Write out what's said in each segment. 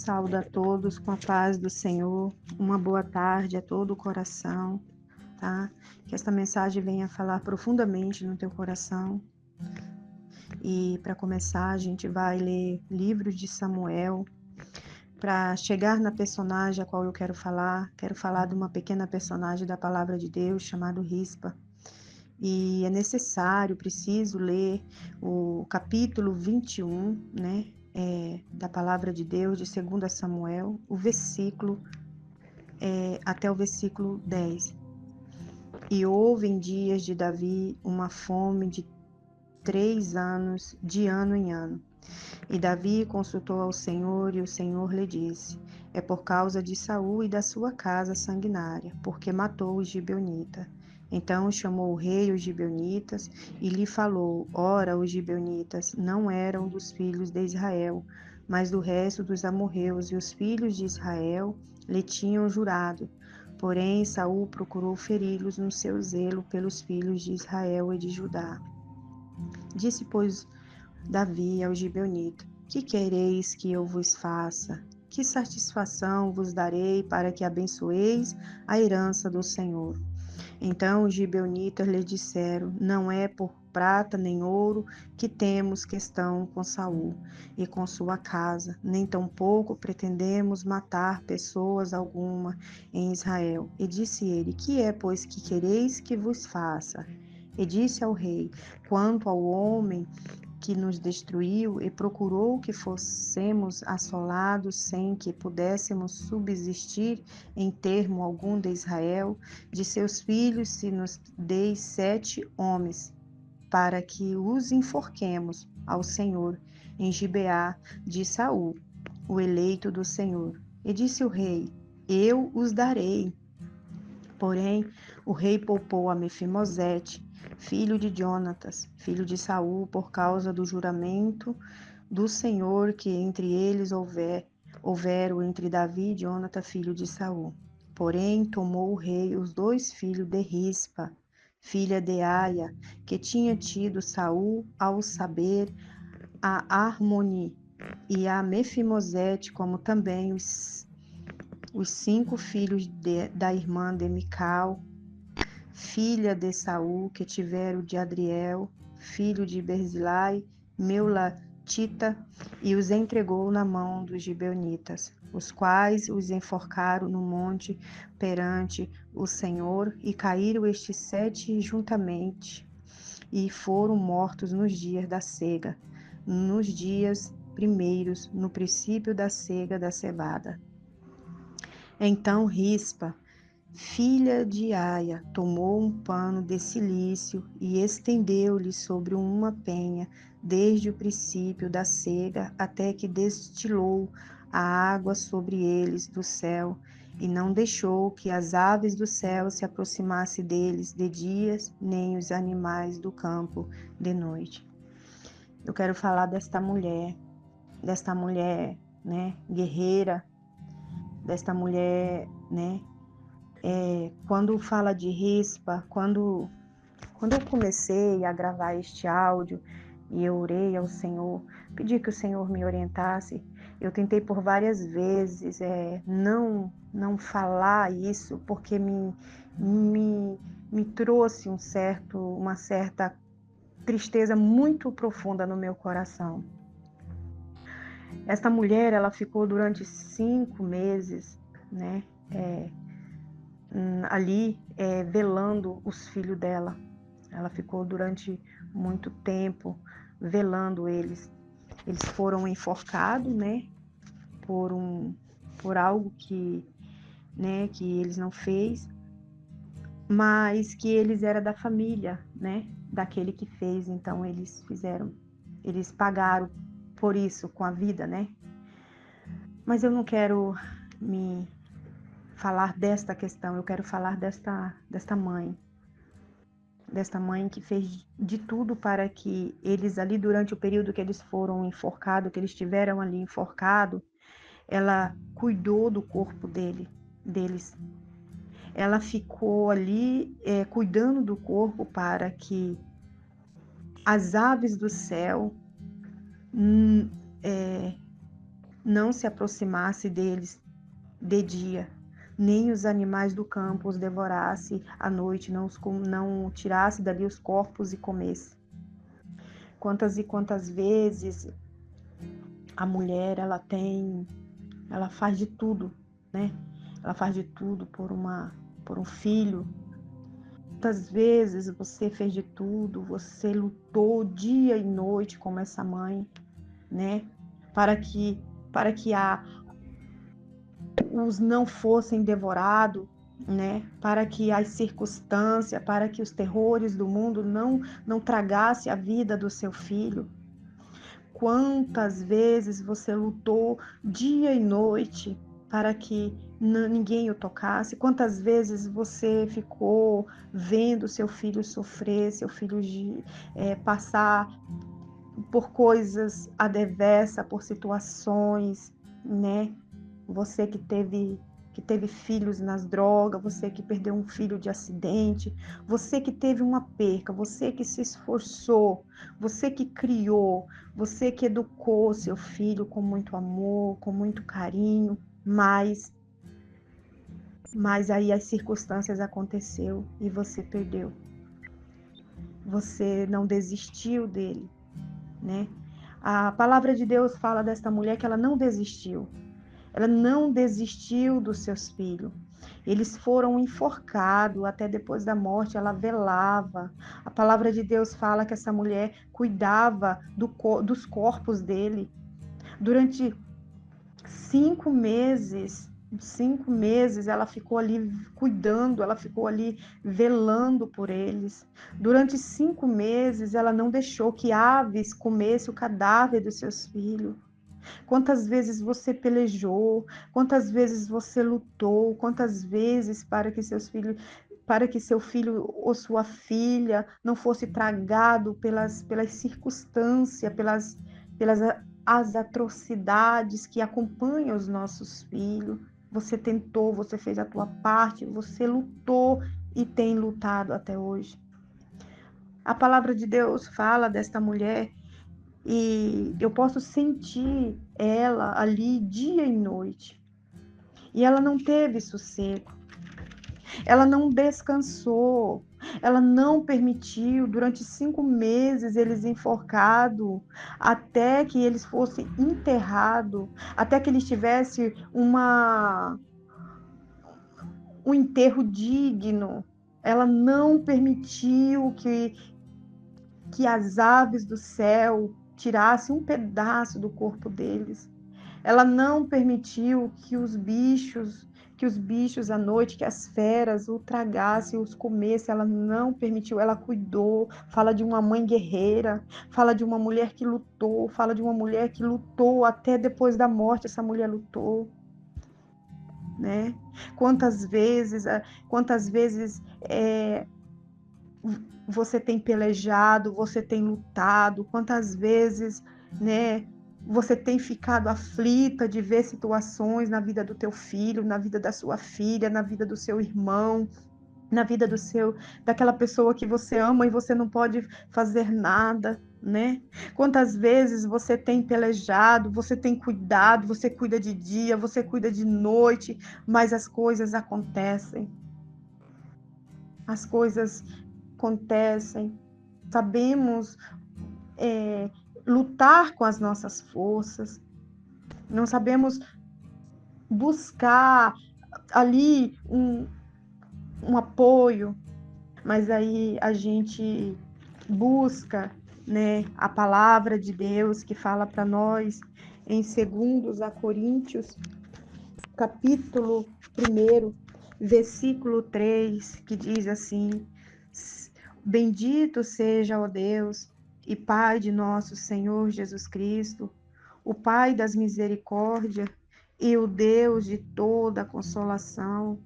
Saúdo a todos com a paz do Senhor. Uma boa tarde a todo o coração, tá? Que esta mensagem venha falar profundamente no teu coração. E para começar, a gente vai ler livros de Samuel. Para chegar na personagem a qual eu quero falar de uma pequena personagem da palavra de Deus chamado Rispa. E é necessário, preciso ler o capítulo 21, né? Da palavra de Deus, de 2 Samuel, o versículo até o versículo 10. E houve em dias de Davi uma fome de 3 anos, de ano em ano. E Davi consultou ao Senhor, e o Senhor lhe disse: é por causa de Saul e da sua casa sanguinária, porque matou os gibeonitas. Então chamou o rei os gibeonitas e lhe falou: ora, os gibeonitas não eram dos filhos de Israel, mas do resto dos amorreus, e os filhos de Israel lhe tinham jurado. Porém, Saul procurou feri-los no seu zelo pelos filhos de Israel e de Judá. Disse, pois, Davi aos gibeonitas: que quereis que eu vos faça? Que satisfação vos darei para que abençoeis a herança do Senhor? Então os gibeonitas lhe disseram: não é por prata nem ouro que temos questão com Saul e com sua casa, nem tampouco pretendemos matar pessoas alguma em Israel. E disse ele: que é, pois, que quereis que vos faça? E disse ao rei: quanto ao homem que nos destruiu e procurou que fossemos assolados sem que pudéssemos subsistir em termo algum de Israel, de seus filhos se nos deis 7 homens, para que os enforquemos ao Senhor em Gibeá de Saul, o eleito do Senhor. E disse o rei: eu os darei. Porém, o rei poupou a Mefimosete, filho de Jonatas, filho de Saul, por causa do juramento do Senhor que entre eles houveram entre Davi e Jonatas, filho de Saul. Porém, tomou o rei os 2 filhos de Rispa, filha de Aia, que tinha tido Saul, ao saber, a Armoni e a Mefimosete, como também os 5 filhos da irmã de Mical, filha de Saul, que tiveram de Adriel, filho de Berzilai, Meulatita, e os entregou na mão dos gibeonitas, os quais os enforcaram no monte perante o Senhor, e caíram estes 7 juntamente, e foram mortos nos dias da cega, nos dias primeiros, no princípio da cega da cevada. Então Rispa, filha de Aia, tomou um pano de cilício e estendeu-lhe sobre uma penha, desde o princípio da cega até que destilou a água sobre eles do céu, e não deixou que as aves do céu se aproximassem deles de dia, nem os animais do campo de noite. Eu quero falar desta mulher, né, guerreira, desta mulher, né, quando fala de Rispa, quando eu comecei a gravar este áudio e eu orei ao Senhor, pedi que o Senhor me orientasse, eu tentei por várias vezes não falar isso, porque me trouxe uma certa tristeza muito profunda no meu coração. Esta mulher, ela ficou durante 5 meses, né, ali velando os filhos dela. Ela ficou durante muito tempo velando eles. Eles foram enforcados, né, por algo que eles não fez, mas que eles eram da família, né, daquele que fez. Então eles pagaram por isso com a vida, né? Mas eu não quero me falar desta questão, eu quero falar desta mãe que fez de tudo para que eles ali, durante o período que eles foram enforcados, que eles estiveram ali enforcados, ela cuidou do corpo deles. Ela ficou ali cuidando do corpo para que as aves do céu não se aproximasse deles de dia, nem os animais do campo os devorasse à noite, não tirasse dali os corpos e comesse. Quantas e quantas vezes a mulher, ela faz de tudo, né? Ela faz de tudo por um filho. Quantas vezes você fez de tudo, você lutou dia e noite como essa mãe, né? Para que os não fossem devorados, né? Para que as circunstâncias, para que os terrores do mundo não tragasse a vida do seu filho. Quantas vezes você lutou dia e noite para que ninguém o tocasse? Quantas vezes você ficou vendo seu filho sofrer, seu filho passar por coisas adversas, por situações, né? Você que teve filhos nas drogas, você que perdeu um filho de acidente, você que teve uma perca, você que se esforçou, você que criou, você que educou seu filho com muito amor, com muito carinho, mas aí as circunstâncias aconteceu e você perdeu. Você não desistiu dele, né? A palavra de Deus fala desta mulher que ela não desistiu. Ela não desistiu dos seus filhos. Eles foram enforcados, até depois da morte ela velava. A palavra de Deus fala que essa mulher cuidava dos corpos dele. Durante 5 meses, 5 meses ela ficou ali cuidando, ela ficou ali velando por eles. Durante 5 meses ela não deixou que aves comessem o cadáver dos seus filhos. Quantas vezes você pelejou, quantas vezes você lutou, quantas vezes para que seu filho ou sua filha não fosse tragado pelas circunstâncias, pelas as atrocidades que acompanham os nossos filhos. Você tentou, você fez a tua parte, você lutou e tem lutado até hoje. A palavra de Deus fala desta mulher e eu posso sentir ela ali dia e noite. E ela não teve sossego. Ela não descansou. Ela não permitiu durante 5 meses eles enforcados, até que eles fossem enterrados, até que eles tivessem um enterro digno. Ela não permitiu que as aves do céu tirassem um pedaço do corpo deles. Ela não permitiu que os bichos à noite, que as feras o tragassem, os comessem. Ela não permitiu, ela cuidou. Fala de uma mãe guerreira, fala de uma mulher que lutou, fala de uma mulher que lutou até depois da morte. Essa mulher lutou, né? Quantas vezes você tem pelejado, você tem lutado, quantas vezes, né, você tem ficado aflita de ver situações na vida do teu filho, na vida da sua filha, na vida do seu irmão, na vida daquela pessoa que você ama e você não pode fazer nada, né? Quantas vezes você tem pelejado, você tem cuidado, você cuida de dia, você cuida de noite, mas as coisas acontecem. As coisas acontecem. Sabemos lutar com as nossas forças, não sabemos buscar ali um apoio, mas aí a gente busca, né, a palavra de Deus que fala para nós em 2 Coríntios, capítulo 1, versículo 3, que diz assim: Bendito seja o Deus e Pai de nosso Senhor Jesus Cristo, o Pai das misericórdias e o Deus de toda consolação,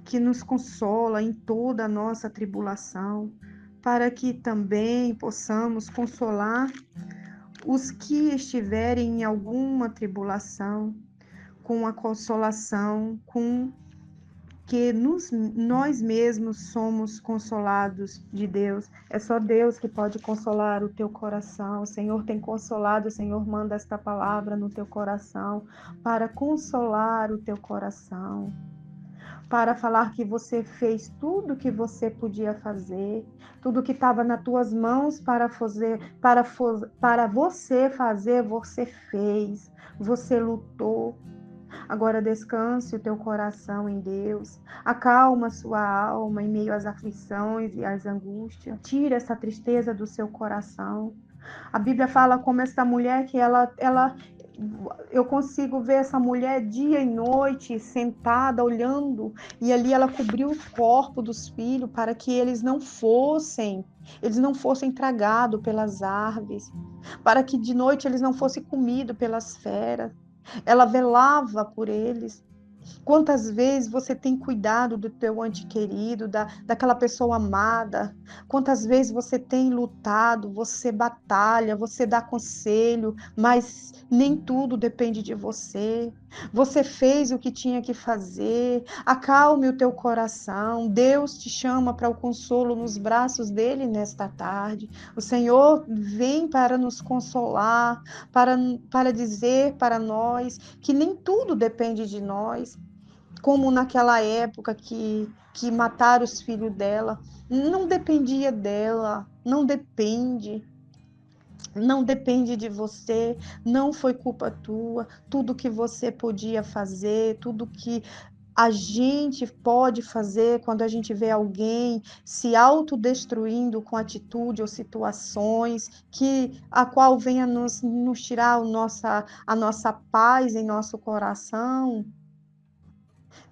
que nos consola em toda a nossa tribulação, para que também possamos consolar os que estiverem em alguma tribulação, com a consolação, com que nós mesmos somos consolados de Deus. É só Deus que pode consolar o teu coração. O Senhor tem consolado, o Senhor manda esta palavra no teu coração para consolar o teu coração, para falar que você fez tudo que você podia fazer, tudo que estava nas tuas mãos para fazer, para você fazer, você fez, você lutou. Agora descanse o teu coração em Deus, acalma sua alma em meio às aflições e às angústias, tira essa tristeza do seu coração. A Bíblia fala como essa mulher que eu consigo ver essa mulher dia e noite sentada olhando, e ali ela cobriu o corpo dos filhos para que eles não fossem tragados pelas aves, para que de noite eles não fossem comidos pelas feras. Ela velava por eles. Quantas vezes você tem cuidado do teu ente querido, daquela pessoa amada? Quantas vezes você tem lutado, você batalha, você dá conselho, mas nem tudo depende de você. Você fez o que tinha que fazer. Acalme o teu coração. Deus te chama para o consolo nos braços dele nesta tarde. O Senhor vem para nos consolar, para dizer para nós que nem tudo depende de nós, como naquela época que mataram os filhos dela. Não dependia dela, não depende de você, não foi culpa tua. Tudo que você podia fazer, tudo que a gente pode fazer quando a gente vê alguém se autodestruindo com atitude ou situações a qual venha nos tirar a nossa paz em nosso coração,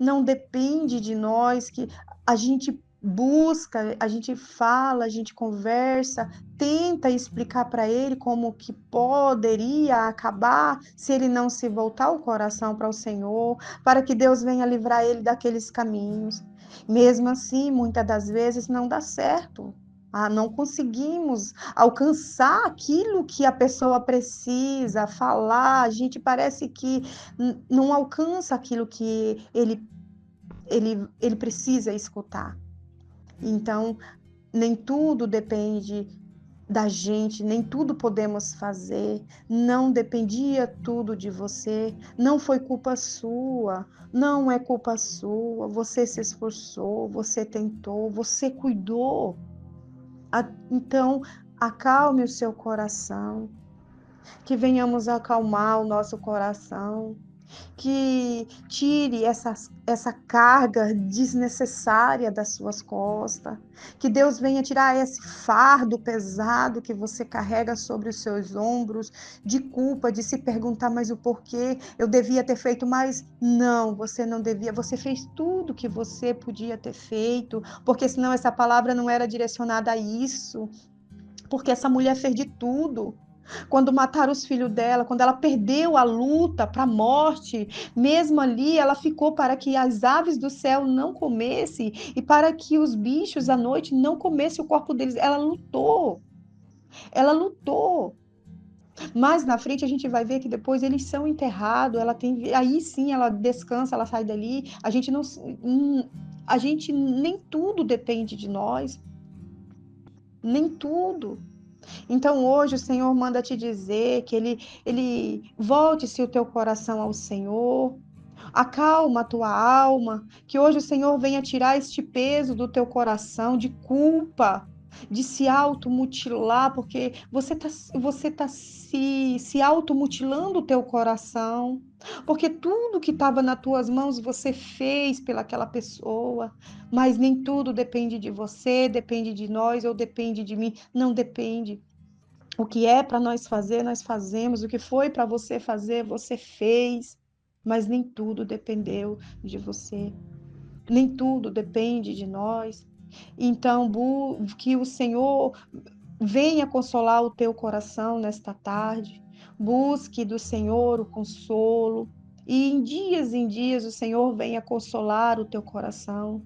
não depende de nós, que a gente busca, a gente fala, a gente conversa, tenta explicar para ele como que poderia acabar se ele não se voltar o coração para o Senhor, para que Deus venha livrar ele daqueles caminhos. Mesmo assim, muitas das vezes não dá certo. Não conseguimos alcançar aquilo que a pessoa precisa falar, a gente parece que não alcança aquilo que ele precisa escutar. Então, nem tudo depende da gente, nem tudo podemos fazer, não dependia tudo de você, não foi culpa sua, não é culpa sua, você se esforçou, você tentou, você cuidou. Então, acalme o seu coração, que venhamos acalmar o nosso coração, que tire essa carga desnecessária das suas costas, que Deus venha tirar esse fardo pesado que você carrega sobre os seus ombros, de culpa, de se perguntar, mas o porquê, eu devia ter feito mais? Não, você não devia, você fez tudo que você podia ter feito, porque senão essa palavra não era direcionada a isso, porque essa mulher fez de tudo. Quando mataram os filhos dela, quando ela perdeu a luta para a morte, mesmo ali ela ficou para que as aves do céu não comessem e para que os bichos à noite não comessem o corpo deles. Ela lutou. Mas na frente a gente vai ver que depois eles são enterrados, aí sim ela descansa, ela sai dali. A gente nem tudo depende de nós, nem tudo. Então hoje o Senhor manda te dizer que ele volte-se o teu coração ao Senhor, acalma a tua alma, que hoje o Senhor venha tirar este peso do teu coração de culpa, de se automutilar, porque você tá se automutilando o teu coração, porque tudo que estava nas tuas mãos você fez pelaquela pessoa, mas nem tudo depende de você, depende de nós ou depende de mim, não depende. O que é para nós fazer, nós fazemos. O que foi para você fazer, você fez. Mas nem tudo dependeu de você. Nem tudo depende de nós. Então, que o Senhor venha consolar o teu coração nesta tarde. Busque do Senhor o consolo. E em dias o Senhor venha consolar o teu coração.